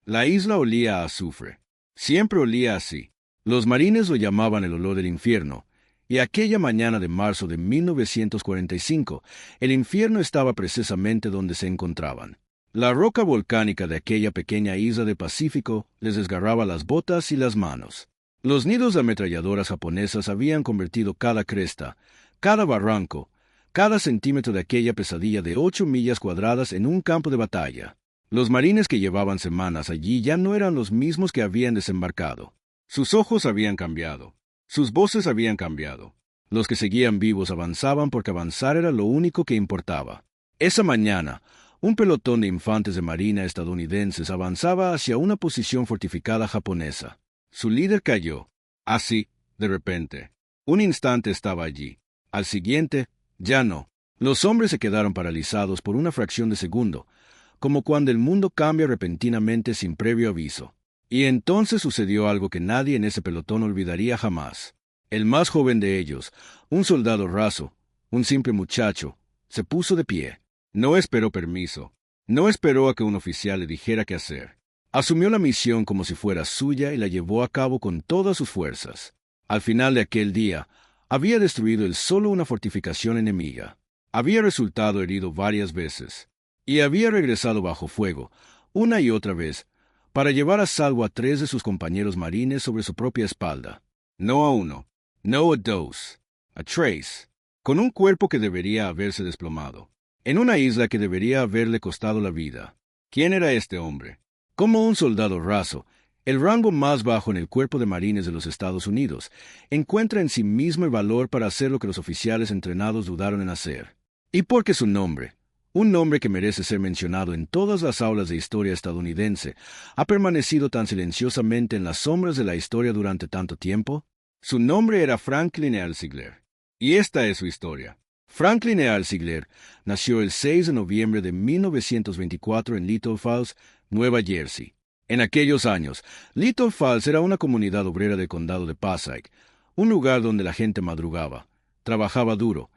La isla olía a azufre. Siempre olía así. Los marines lo llamaban el olor del infierno, y aquella mañana de marzo de 1945, el infierno estaba precisamente donde se encontraban. La roca volcánica de aquella pequeña isla del Pacífico les desgarraba las botas y las manos. Los nidos de ametralladoras japonesas habían convertido cada cresta, cada barranco, cada centímetro de aquella pesadilla de 8 millas cuadradas en un campo de batalla. Los marines que llevaban semanas allí ya no eran los mismos que habían desembarcado. Sus ojos habían cambiado. Sus voces habían cambiado. Los que seguían vivos avanzaban porque avanzar era lo único que importaba. Esa mañana, un pelotón de infantes de marina estadounidenses avanzaba hacia una posición fortificada japonesa. Su líder cayó. Así, de repente. Un instante estaba allí. Al siguiente, ya no. Los hombres se quedaron paralizados por una fracción de segundo, como cuando el mundo cambia repentinamente sin previo aviso. Y entonces sucedió algo que nadie en ese pelotón olvidaría jamás. El más joven de ellos, un soldado raso, un simple muchacho, se puso de pie. No esperó permiso. No esperó a que un oficial le dijera qué hacer. Asumió la misión como si fuera suya y la llevó a cabo con todas sus fuerzas. Al final de aquel día, había destruido él solo una fortificación enemiga. Había resultado herido varias veces. Y había regresado bajo fuego, una y otra vez, para llevar a salvo a 3 de sus compañeros marines sobre su propia espalda. No a uno, no a dos, a 3, con un cuerpo que debería haberse desplomado, en una isla que debería haberle costado la vida. ¿Quién era este hombre? Como un soldado raso, el rango más bajo en el cuerpo de marines de los Estados Unidos, encuentra en sí mismo el valor para hacer lo que los oficiales entrenados dudaron en hacer. Y porque su nombre, un nombre que merece ser mencionado en todas las aulas de historia estadounidense, ha permanecido tan silenciosamente en las sombras de la historia durante tanto tiempo. Su nombre era Franklin E. Ziegler. Y esta es su historia. Franklin E. Ziegler nació el 6 de noviembre de 1924 en Little Falls, Nueva Jersey. En aquellos años, Little Falls era una comunidad obrera del condado de Passaic, un lugar donde la gente madrugaba, trabajaba duro,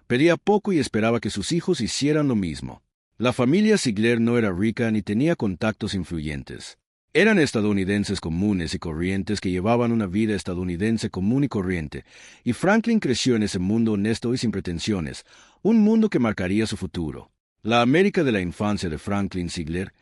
pedía poco y esperaba que sus hijos hicieran lo mismo. La familia Ziegler no era rica ni tenía contactos influyentes. Eran estadounidenses comunes y corrientes que llevaban una vida estadounidense común y corriente, y Franklin creció en ese mundo honesto y sin pretensiones, un mundo que marcaría su futuro. La América de la infancia de Franklin Ziegler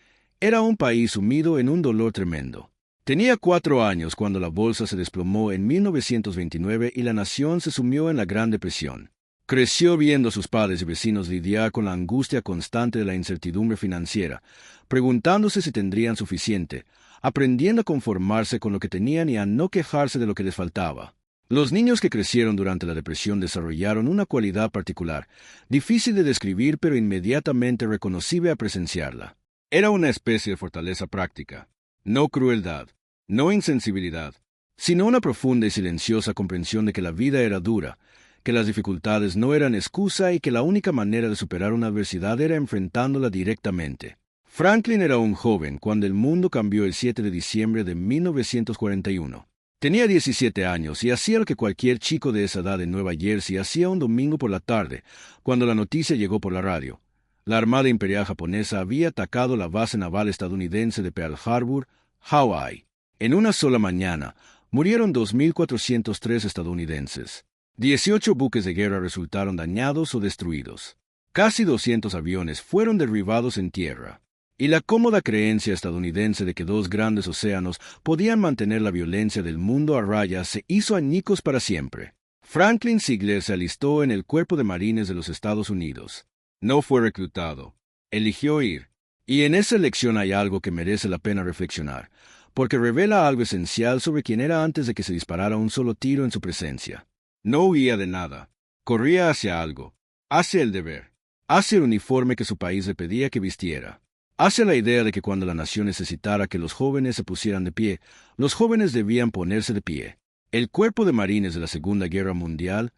era un país sumido en un dolor tremendo. Tenía 4 años cuando la bolsa se desplomó en 1929 y la nación se sumió en la Gran Depresión. Creció viendo a sus padres y vecinos lidiar con la angustia constante de la incertidumbre financiera, preguntándose si tendrían suficiente, aprendiendo a conformarse con lo que tenían y a no quejarse de lo que les faltaba. Los niños que crecieron durante la depresión desarrollaron una cualidad particular, difícil de describir pero inmediatamente reconocible a presenciarla. Era una especie de fortaleza práctica, no crueldad, no insensibilidad, sino una profunda y silenciosa comprensión de que la vida era dura, que las dificultades no eran excusa y que la única manera de superar una adversidad era enfrentándola directamente. Franklin era un joven cuando el mundo cambió el 7 de diciembre de 1941. Tenía 17 años y hacía lo que cualquier chico de esa edad en Nueva Jersey hacía un domingo por la tarde, cuando la noticia llegó por la radio. La Armada Imperial Japonesa había atacado la base naval estadounidense de Pearl Harbor, Hawái. En una sola mañana, murieron 2.403 estadounidenses. 18 buques de guerra resultaron dañados o destruidos. Casi 200 aviones fueron derribados en tierra. Y la cómoda creencia estadounidense de que 2 grandes océanos podían mantener la violencia del mundo a raya se hizo añicos para siempre. Franklin Ziegler se alistó en el Cuerpo de Marines de los Estados Unidos. No fue reclutado. Eligió ir. Y en esa elección hay algo que merece la pena reflexionar, porque revela algo esencial sobre quién era antes de que se disparara un solo tiro en su presencia. No huía de nada. Corría hacia algo. Hacia el deber. Hacia el uniforme que su país le pedía que vistiera. Hacia la idea de que cuando la nación necesitara que los jóvenes se pusieran de pie, los jóvenes debían ponerse de pie. El Cuerpo de Marines de la Segunda Guerra Mundial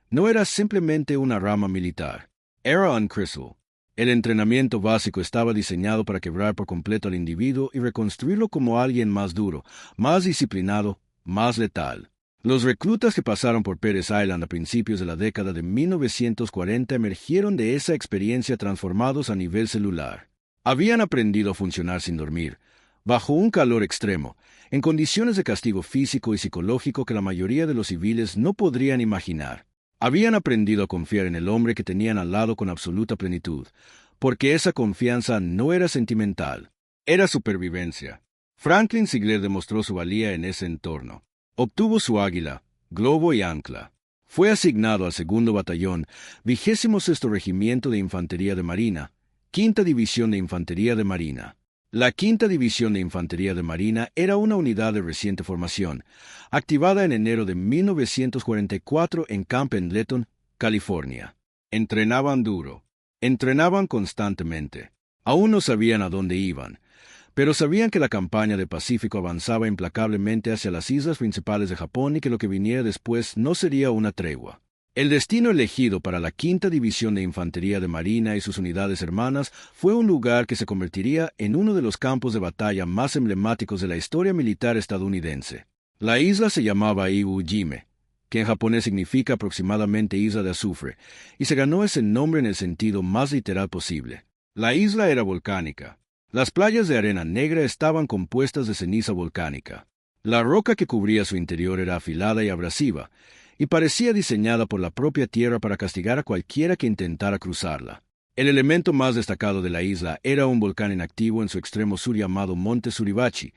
no era simplemente una rama militar. Era un crisol. El entrenamiento básico estaba diseñado para quebrar por completo al individuo y reconstruirlo como alguien más duro, más disciplinado, más letal. Los reclutas que pasaron por Pérez Island a principios de la década de 1940 emergieron de esa experiencia transformados a nivel celular. Habían aprendido a funcionar sin dormir, bajo un calor extremo, en condiciones de castigo físico y psicológico que la mayoría de los civiles no podrían imaginar. Habían aprendido a confiar en el hombre que tenían al lado con absoluta plenitud, porque esa confianza no era sentimental, era supervivencia. Franklin Sigler demostró su valía en ese entorno. Obtuvo su águila, globo y ancla. Fue asignado al 2º Batallón, 26º Regimiento de Infantería de Marina, 5ª División de Infantería de Marina. La 5ª División de Infantería de Marina era una unidad de reciente formación, activada en enero de 1944 en Camp Pendleton, California. Entrenaban duro. Entrenaban constantemente. Aún no sabían a dónde iban, pero sabían que la campaña del Pacífico avanzaba implacablemente hacia las islas principales de Japón y que lo que viniera después no sería una tregua. El destino elegido para la 5ª División de Infantería de Marina y sus unidades hermanas fue un lugar que se convertiría en uno de los campos de batalla más emblemáticos de la historia militar estadounidense. La isla se llamaba Iwo Jime, que en japonés significa aproximadamente isla de azufre, y se ganó ese nombre en el sentido más literal posible. La isla era volcánica. Las playas de arena negra estaban compuestas de ceniza volcánica. La roca que cubría su interior era afilada y abrasiva, y parecía diseñada por la propia tierra para castigar a cualquiera que intentara cruzarla. El elemento más destacado de la isla era un volcán inactivo en su extremo sur llamado Monte Suribachi,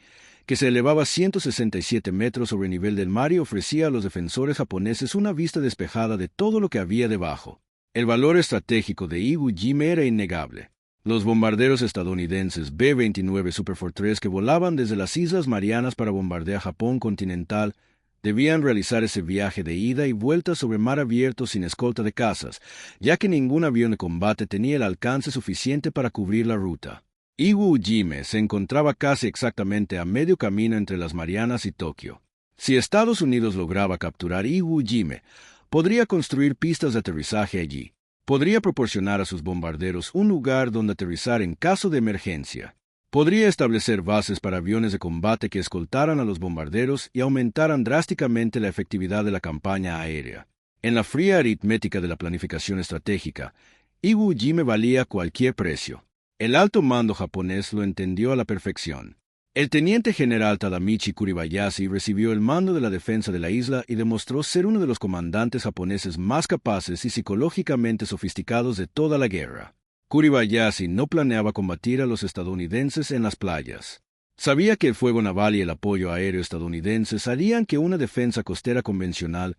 que se elevaba 167 metros sobre el nivel del mar y ofrecía a los defensores japoneses una vista despejada de todo lo que había debajo. El valor estratégico de Iwo Jime era innegable. Los bombarderos estadounidenses B-29 Superfortress que volaban desde las Islas Marianas para bombardear Japón continental debían realizar ese viaje de ida y vuelta sobre mar abierto sin escolta de cazas, ya que ningún avión de combate tenía el alcance suficiente para cubrir la ruta. Iwo Jime se encontraba casi exactamente a medio camino entre las Marianas y Tokio. Si Estados Unidos lograba capturar Iwo Jime, podría construir pistas de aterrizaje allí. Podría proporcionar a sus bombarderos un lugar donde aterrizar en caso de emergencia. Podría establecer bases para aviones de combate que escoltaran a los bombarderos y aumentaran drásticamente la efectividad de la campaña aérea. En la fría aritmética de la planificación estratégica, Iwo Jime valía cualquier precio. El alto mando japonés lo entendió a la perfección. El teniente general Tadamichi Kuribayashi recibió el mando de la defensa de la isla y demostró ser uno de los comandantes japoneses más capaces y psicológicamente sofisticados de toda la guerra. Kuribayashi no planeaba combatir a los estadounidenses en las playas. Sabía que el fuego naval y el apoyo aéreo estadounidenses harían que una defensa costera convencional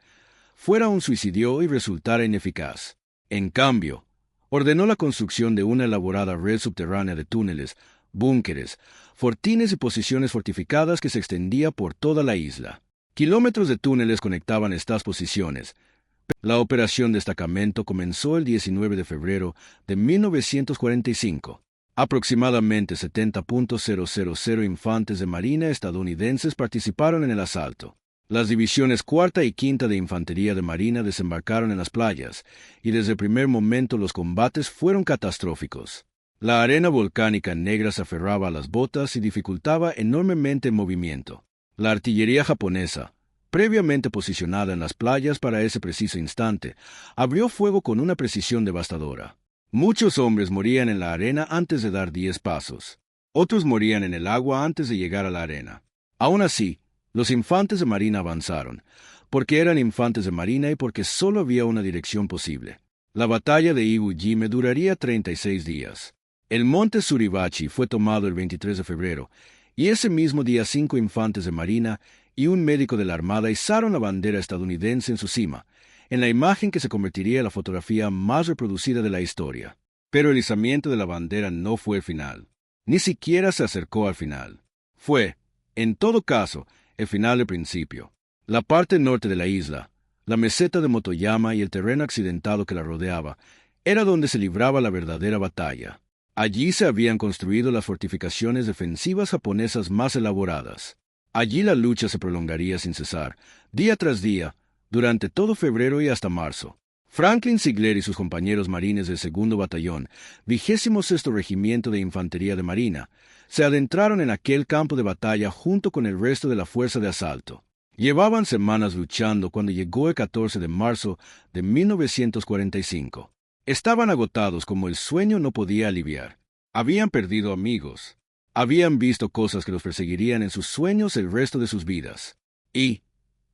fuera un suicidio y resultara ineficaz. En cambio, ordenó la construcción de una elaborada red subterránea de túneles, búnkeres, fortines y posiciones fortificadas que se extendía por toda la isla. Kilómetros de túneles conectaban estas posiciones. La operación Destacamento comenzó el 19 de febrero de 1945. Aproximadamente 70.000 infantes de marina estadounidenses participaron en el asalto. Las divisiones 4ª y 5ª de Infantería de Marina desembarcaron en las playas, y desde el primer momento los combates fueron catastróficos. La arena volcánica negra se aferraba a las botas y dificultaba enormemente el movimiento. La artillería japonesa, previamente posicionada en las playas para ese preciso instante, abrió fuego con una precisión devastadora. Muchos hombres morían en la arena antes de dar 10 pasos. Otros morían en el agua antes de llegar a la arena. Aún así, los infantes de marina avanzaron, porque eran infantes de marina y porque solo había una dirección posible. La batalla de Iwo Jime duraría 36 días. El monte Suribachi fue tomado el 23 de febrero, y ese mismo día 5 infantes de marina y un médico de la Armada izaron la bandera estadounidense en su cima, en la imagen que se convertiría en la fotografía más reproducida de la historia. Pero el izamiento de la bandera no fue el final. Ni siquiera se acercó al final. Fue, en todo caso, el final del principio. La parte norte de la isla, la meseta de Motoyama y el terreno accidentado que la rodeaba, era donde se libraba la verdadera batalla. Allí se habían construido las fortificaciones defensivas japonesas más elaboradas. Allí la lucha se prolongaría sin cesar, día tras día, durante todo febrero y hasta marzo. Franklin Sigler y sus compañeros marines del 2º Batallón, 26º Regimiento de Infantería de Marina, se adentraron en aquel campo de batalla junto con el resto de la fuerza de asalto. Llevaban semanas luchando cuando llegó el 14 de marzo de 1945. Estaban agotados como el sueño no podía aliviar. Habían perdido amigos. Habían visto cosas que los perseguirían en sus sueños el resto de sus vidas. Y,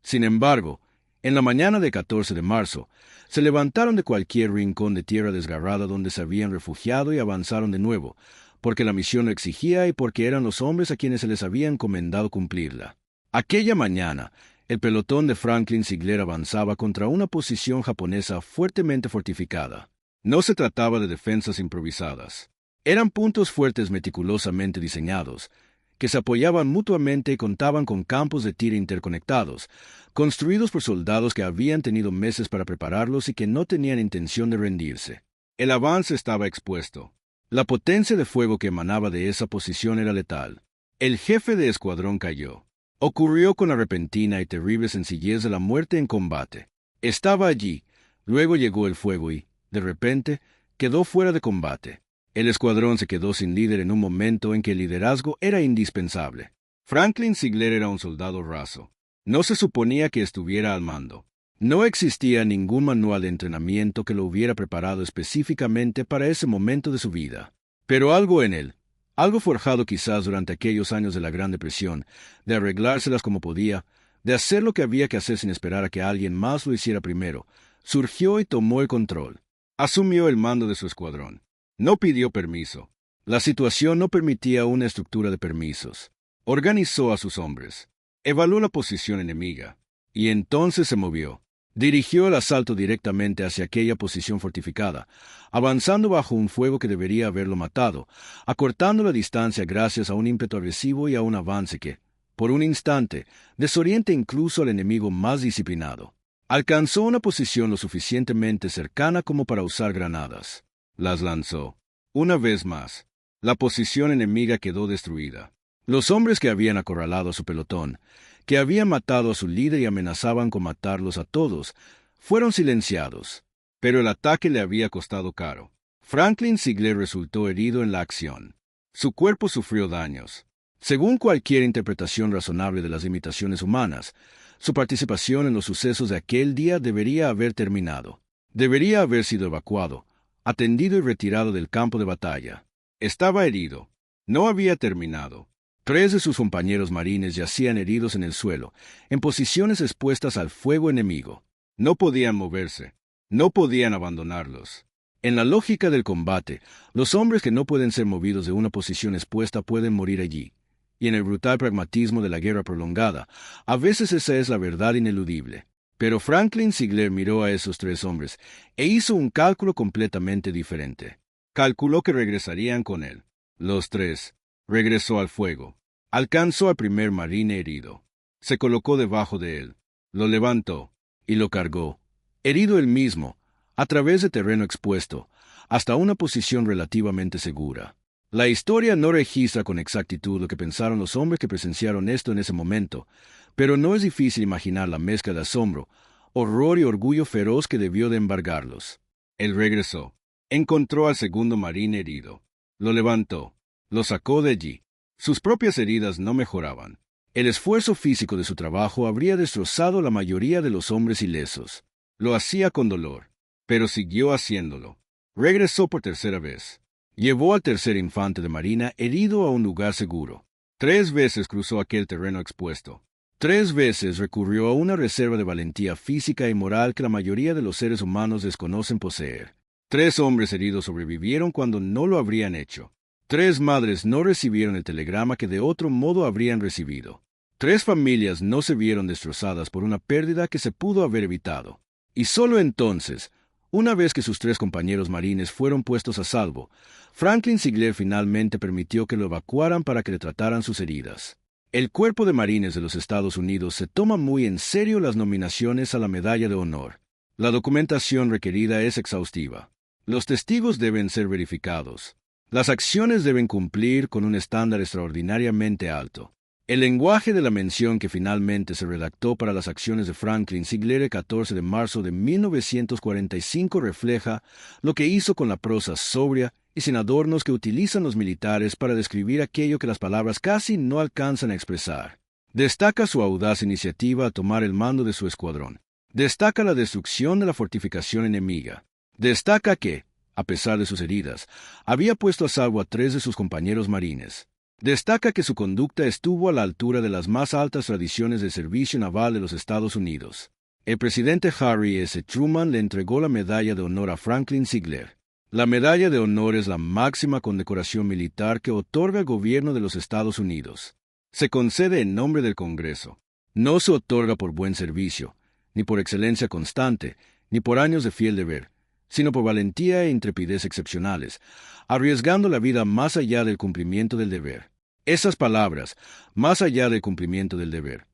sin embargo, en la mañana de 14 de marzo, se levantaron de cualquier rincón de tierra desgarrada donde se habían refugiado y avanzaron de nuevo, porque la misión lo exigía y porque eran los hombres a quienes se les había encomendado cumplirla. Aquella mañana, el pelotón de Franklin Sigler avanzaba contra una posición japonesa fuertemente fortificada. No se trataba de defensas improvisadas. Eran puntos fuertes meticulosamente diseñados, que se apoyaban mutuamente y contaban con campos de tiro interconectados, construidos por soldados que habían tenido meses para prepararlos y que no tenían intención de rendirse. El avance estaba expuesto. La potencia de fuego que emanaba de esa posición era letal. El jefe de escuadrón cayó. Ocurrió con la repentina y terrible sencillez de la muerte en combate. Estaba allí, luego llegó el fuego y, de repente, quedó fuera de combate. El escuadrón se quedó sin líder en un momento en que el liderazgo era indispensable. Franklin Sigler era un soldado raso. No se suponía que estuviera al mando. No existía ningún manual de entrenamiento que lo hubiera preparado específicamente para ese momento de su vida. Pero algo en él, algo forjado quizás durante aquellos años de la Gran Depresión, de arreglárselas como podía, de hacer lo que había que hacer sin esperar a que alguien más lo hiciera primero, surgió y tomó el control. Asumió el mando de su escuadrón. No pidió permiso. La situación no permitía una estructura de permisos. Organizó a sus hombres. Evaluó la posición enemiga. Y entonces se movió. Dirigió el asalto directamente hacia aquella posición fortificada, avanzando bajo un fuego que debería haberlo matado, acortando la distancia gracias a un ímpetu agresivo y a un avance que, por un instante, desorienta incluso al enemigo más disciplinado. Alcanzó una posición lo suficientemente cercana como para usar granadas. Las lanzó. Una vez más, la posición enemiga quedó destruida. Los hombres que habían acorralado a su pelotón, que habían matado a su líder y amenazaban con matarlos a todos, fueron silenciados. Pero el ataque le había costado caro. Franklin Sigler resultó herido en la acción. Su cuerpo sufrió daños. Según cualquier interpretación razonable de las limitaciones humanas, su participación en los sucesos de aquel día debería haber terminado. Debería haber sido evacuado, atendido y retirado del campo de batalla. Estaba herido. No había terminado. 3 de sus compañeros marines yacían heridos en el suelo, en posiciones expuestas al fuego enemigo. No podían moverse. No podían abandonarlos. En la lógica del combate, los hombres que no pueden ser movidos de una posición expuesta pueden morir allí. Y en el brutal pragmatismo de la guerra prolongada, a veces esa es la verdad ineludible. Pero Franklin Sigler miró a esos 3 hombres e hizo un cálculo completamente diferente. Calculó que regresarían con él. Los 3. Regresó al fuego. Alcanzó al primer marine herido. Se colocó debajo de él. Lo levantó y lo cargó, herido él mismo, a través de terreno expuesto, hasta una posición relativamente segura. La historia no registra con exactitud lo que pensaron los hombres que presenciaron esto en ese momento, pero no es difícil imaginar la mezcla de asombro, horror y orgullo feroz que debió de embargarlos. Él regresó. Encontró al segundo marine herido. Lo levantó. Lo sacó de allí. Sus propias heridas no mejoraban. El esfuerzo físico de su trabajo habría destrozado la mayoría de los hombres ilesos. Lo hacía con dolor, pero siguió haciéndolo. Regresó por tercera vez. Llevó al tercer infante de marina herido a un lugar seguro. 3 veces cruzó aquel terreno expuesto. 3 veces recurrió a una reserva de valentía física y moral que la mayoría de los seres humanos desconocen poseer. 3 hombres heridos sobrevivieron cuando no lo habrían hecho. 3 madres no recibieron el telegrama que de otro modo habrían recibido. 3 familias no se vieron destrozadas por una pérdida que se pudo haber evitado. Y solo entonces, una vez que sus 3 compañeros marines fueron puestos a salvo, Franklin Sigler finalmente permitió que lo evacuaran para que le trataran sus heridas. El Cuerpo de Marines de los Estados Unidos se toma muy en serio las nominaciones a la Medalla de Honor. La documentación requerida es exhaustiva. Los testigos deben ser verificados. Las acciones deben cumplir con un estándar extraordinariamente alto. El lenguaje de la mención que finalmente se redactó para las acciones de Franklin Sigler el 14 de marzo de 1945 refleja lo que hizo con la prosa sobria y sin adornos que utilizan los militares para describir aquello que las palabras casi no alcanzan a expresar. Destaca su audaz iniciativa a tomar el mando de su escuadrón. Destaca la destrucción de la fortificación enemiga. Destaca que, a pesar de sus heridas, había puesto a salvo a 3 de sus compañeros marines. Destaca que su conducta estuvo a la altura de las más altas tradiciones de servicio naval de los Estados Unidos. El presidente Harry S. Truman le entregó la Medalla de Honor a Franklin Sigler. La Medalla de Honor es la máxima condecoración militar que otorga el gobierno de los Estados Unidos. Se concede en nombre del Congreso. No se otorga por buen servicio, ni por excelencia constante, ni por años de fiel deber, sino por valentía e intrepidez excepcionales, arriesgando la vida más allá del cumplimiento del deber. Esas palabras, más allá del cumplimiento del deber,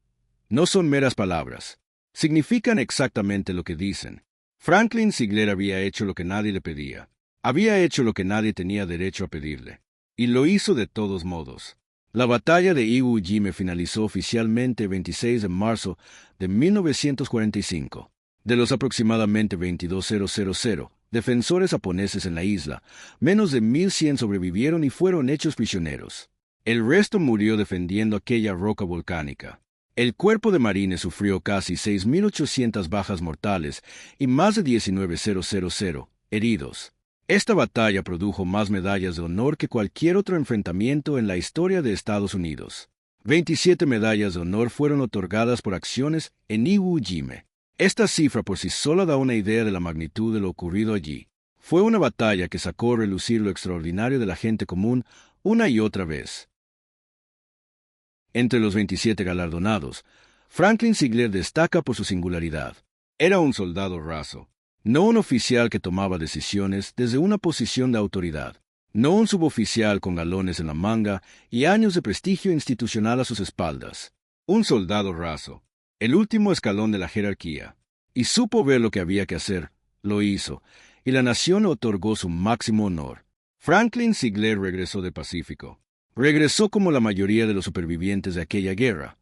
no son meras palabras. Significan exactamente lo que dicen. Franklin Sigler había hecho lo que nadie le pedía. Había hecho lo que nadie tenía derecho a pedirle. Y lo hizo de todos modos. La batalla de Iwo Jima finalizó oficialmente el 26 de marzo de 1945. De los aproximadamente 22,000 defensores japoneses en la isla, menos de 1,100 sobrevivieron y fueron hechos prisioneros. El resto murió defendiendo aquella roca volcánica. El cuerpo de marines sufrió casi 6,800 bajas mortales y más de 19,000 heridos. Esta batalla produjo más medallas de honor que cualquier otro enfrentamiento en la historia de Estados Unidos. 27 medallas de honor fueron otorgadas por acciones en Iwo Jima. Esta cifra por sí sola da una idea de la magnitud de lo ocurrido allí. Fue una batalla que sacó a relucir lo extraordinario de la gente común una y otra vez. Entre los 27 galardonados, Franklin Sigler destaca por su singularidad. Era un soldado raso, no un oficial que tomaba decisiones desde una posición de autoridad, no un suboficial con galones en la manga y años de prestigio institucional a sus espaldas. Un soldado raso, el último escalón de la jerarquía, y supo ver lo que había que hacer, lo hizo, y la nación le otorgó su máximo honor. Franklin Sigler regresó del Pacífico. Regresó como la mayoría de los supervivientes de aquella guerra,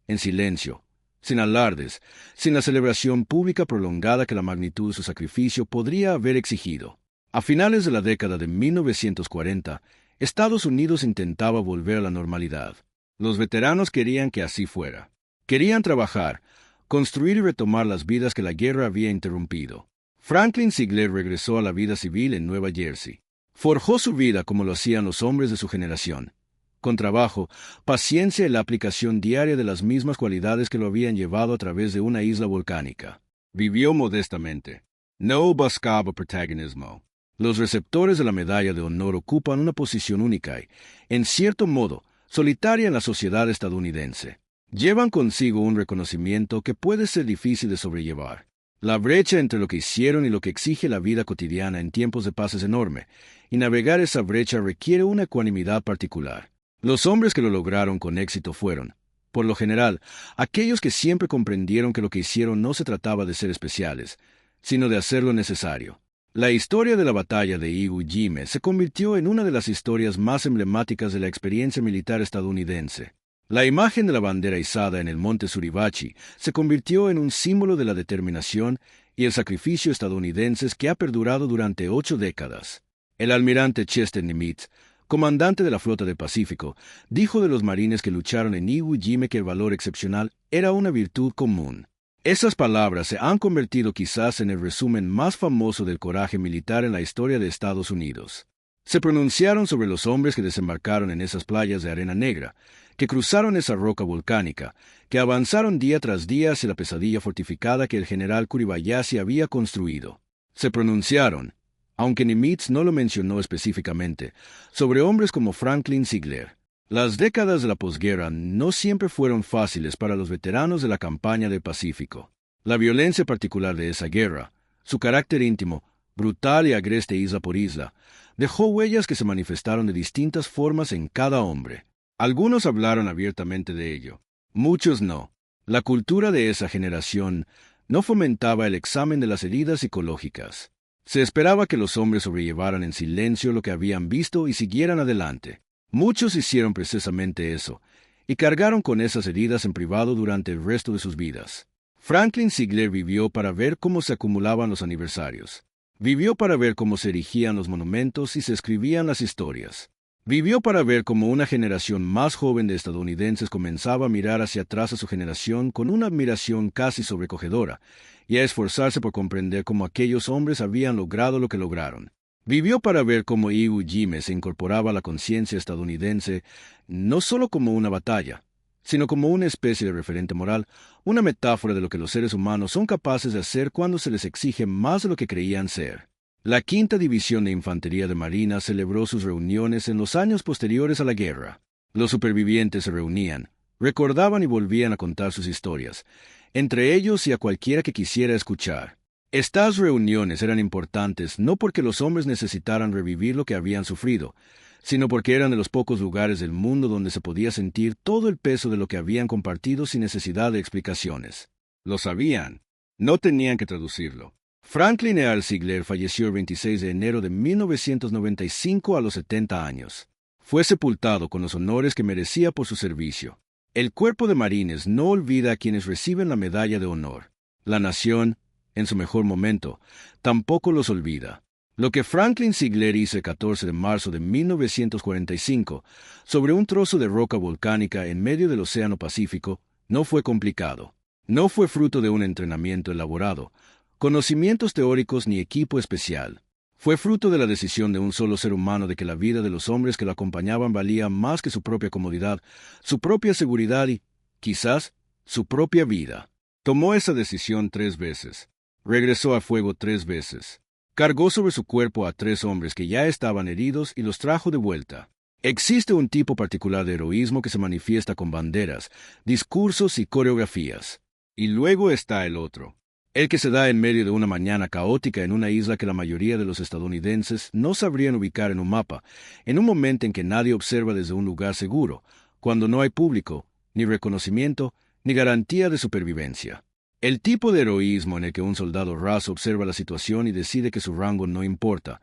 en silencio, sin alardes, sin la celebración pública prolongada que la magnitud de su sacrificio podría haber exigido. A finales de la década de 1940, Estados Unidos intentaba volver a la normalidad. Los veteranos querían que así fuera. Querían trabajar, construir y retomar las vidas que la guerra había interrumpido. Franklin Sigler regresó a la vida civil en Nueva Jersey. Forjó su vida como lo hacían los hombres de su generación, con trabajo, paciencia y la aplicación diaria de las mismas cualidades que lo habían llevado a través de una isla volcánica. Vivió modestamente. No buscaba protagonismo. Los receptores de la medalla de honor ocupan una posición única y, en cierto modo, solitaria en la sociedad estadounidense. Llevan consigo un reconocimiento que puede ser difícil de sobrellevar. La brecha entre lo que hicieron y lo que exige la vida cotidiana en tiempos de paz es enorme, y navegar esa brecha requiere una ecuanimidad particular. Los hombres que lo lograron con éxito fueron, por lo general, aquellos que siempre comprendieron que lo que hicieron no se trataba de ser especiales, sino de hacer lo necesario. La historia de la batalla de Iwo Jima se convirtió en una de las historias más emblemáticas de la experiencia militar estadounidense. La imagen de la bandera izada en el monte Suribachi se convirtió en un símbolo de la determinación y el sacrificio estadounidenses que ha perdurado durante 8 décadas. El almirante Chester Nimitz, comandante de la Flota del Pacífico, dijo de los marines que lucharon en Iwo Jima que el valor excepcional era una virtud común. Esas palabras se han convertido quizás en el resumen más famoso del coraje militar en la historia de Estados Unidos. Se pronunciaron sobre los hombres que desembarcaron en esas playas de arena negra, que cruzaron esa roca volcánica, que avanzaron día tras día hacia la pesadilla fortificada que el general Kuribayashi había construido. Se pronunciaron, aunque Nimitz no lo mencionó específicamente, sobre hombres como Franklin Sigler. Las décadas de la posguerra no siempre fueron fáciles para los veteranos de la campaña del Pacífico. La violencia particular de esa guerra, su carácter íntimo, brutal y agreste isla por isla, dejó huellas que se manifestaron de distintas formas en cada hombre. Algunos hablaron abiertamente de ello, muchos no. La cultura de esa generación no fomentaba el examen de las heridas psicológicas. Se esperaba que los hombres sobrellevaran en silencio lo que habían visto y siguieran adelante. Muchos hicieron precisamente eso, y cargaron con esas heridas en privado durante el resto de sus vidas. Franklin Sigler vivió para ver cómo se acumulaban los aniversarios. Vivió para ver cómo se erigían los monumentos y se escribían las historias. Vivió para ver cómo una generación más joven de estadounidenses comenzaba a mirar hacia atrás a su generación con una admiración casi sobrecogedora, y a esforzarse por comprender cómo aquellos hombres habían logrado lo que lograron. Vivió para ver cómo Iwo Jima se incorporaba a la conciencia estadounidense no solo como una batalla, sino como una especie de referente moral, una metáfora de lo que los seres humanos son capaces de hacer cuando se les exige más de lo que creían ser. La Quinta División de Infantería de Marina celebró sus reuniones en los años posteriores a la guerra. Los supervivientes se reunían, recordaban y volvían a contar sus historias, entre ellos y a cualquiera que quisiera escuchar. Estas reuniones eran importantes no porque los hombres necesitaran revivir lo que habían sufrido, sino porque eran de los pocos lugares del mundo donde se podía sentir todo el peso de lo que habían compartido sin necesidad de explicaciones. Lo sabían. No tenían que traducirlo. Franklin E. Ziegler falleció el 26 de enero de 1995 a los 70 años. Fue sepultado con los honores que merecía por su servicio. El Cuerpo de Marines no olvida a quienes reciben la medalla de honor. La nación, en su mejor momento, tampoco los olvida. Lo que Franklin Ziegler hizo el 14 de marzo de 1945 sobre un trozo de roca volcánica en medio del Océano Pacífico no fue complicado. No fue fruto de un entrenamiento elaborado, conocimientos teóricos ni equipo especial. Fue fruto de la decisión de un solo ser humano de que la vida de los hombres que lo acompañaban valía más que su propia comodidad, su propia seguridad y, quizás, su propia vida. Tomó esa decisión 3 veces. Regresó a fuego 3 veces. Cargó sobre su cuerpo a 3 hombres que ya estaban heridos y los trajo de vuelta. Existe un tipo particular de heroísmo que se manifiesta con banderas, discursos y coreografías. Y luego está el otro. El que se da en medio de una mañana caótica en una isla que la mayoría de los estadounidenses no sabrían ubicar en un mapa, en un momento en que nadie observa desde un lugar seguro, cuando no hay público, ni reconocimiento, ni garantía de supervivencia. El tipo de heroísmo en el que un soldado raso observa la situación y decide que su rango no importa,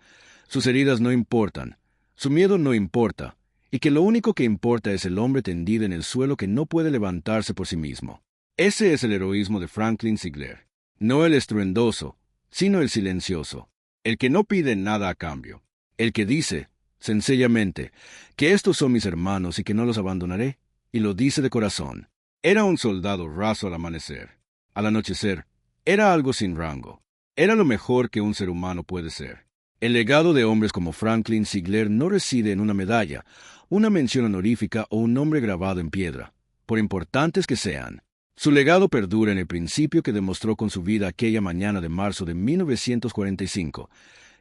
sus heridas no importan, su miedo no importa, y que lo único que importa es el hombre tendido en el suelo que no puede levantarse por sí mismo. Ese es el heroísmo de Franklin Ziegler. No el estruendoso, sino el silencioso, el que no pide nada a cambio, el que dice, sencillamente, que estos son mis hermanos y que no los abandonaré, y lo dice de corazón. Era un soldado raso al amanecer. Al anochecer, era algo sin rango. Era lo mejor que un ser humano puede ser. El legado de hombres como Franklin Ziegler no reside en una medalla, una mención honorífica o un nombre grabado en piedra, por importantes que sean. Su legado perdura en el principio que demostró con su vida aquella mañana de marzo de 1945,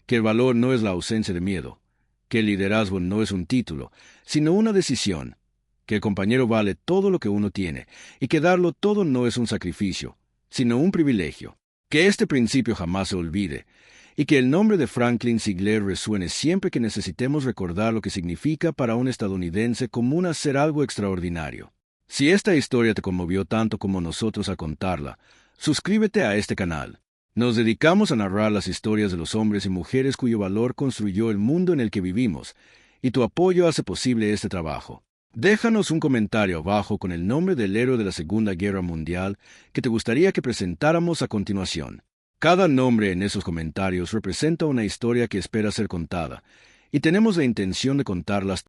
que el valor no es la ausencia de miedo, que el liderazgo no es un título, sino una decisión, que el compañero vale todo lo que uno tiene, y que darlo todo no es un sacrificio, sino un privilegio. Que este principio jamás se olvide, y que el nombre de Franklin Ziegler resuene siempre que necesitemos recordar lo que significa para un estadounidense común hacer algo extraordinario. Si esta historia te conmovió tanto como nosotros a contarla, suscríbete a este canal. Nos dedicamos a narrar las historias de los hombres y mujeres cuyo valor construyó el mundo en el que vivimos, y tu apoyo hace posible este trabajo. Déjanos un comentario abajo con el nombre del héroe de la Segunda Guerra Mundial que te gustaría que presentáramos a continuación. Cada nombre en esos comentarios representa una historia que espera ser contada, y tenemos la intención de contarlas